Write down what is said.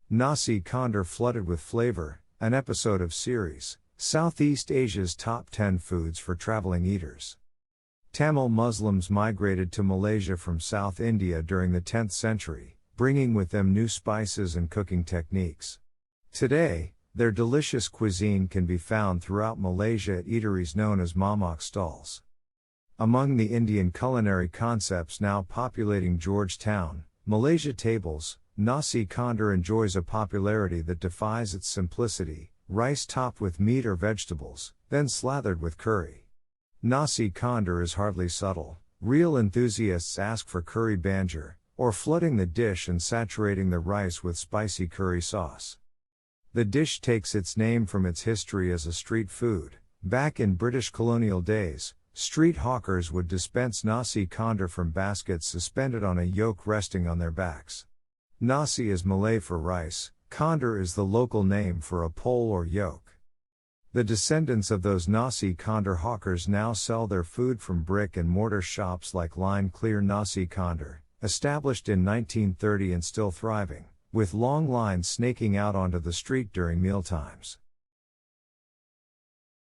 Nasi Kandar flooded with flavor, an episode of series, Southeast Asia's top 10 foods for traveling eaters. Tamil Muslims migrated to Malaysia from South India during the 10th century, bringing with them new spices and cooking techniques. Today, their delicious cuisine can be found throughout Malaysia at eateries known as Mamak stalls. Among the Indian culinary concepts now populating Georgetown, Malaysia tables, Nasi Kandar enjoys a popularity that defies its simplicity: rice topped with meat or vegetables, then slathered with curry. Nasi Kandar is hardly subtle. Real enthusiasts ask for curry banjir, or flooding the dish and saturating the rice with spicy curry sauce. The dish takes its name from its history as a street food. Back in British colonial days, street hawkers would dispense Nasi Kandar from baskets suspended on a yoke resting on their backs. Nasi is Malay for rice, Kandar is the local name for a pole or yoke. The descendants of those Nasi Kandar hawkers now sell their food from brick and mortar shops like Line Clear Nasi Kandar, established in 1930 and still thriving, with long lines snaking out onto the street during mealtimes.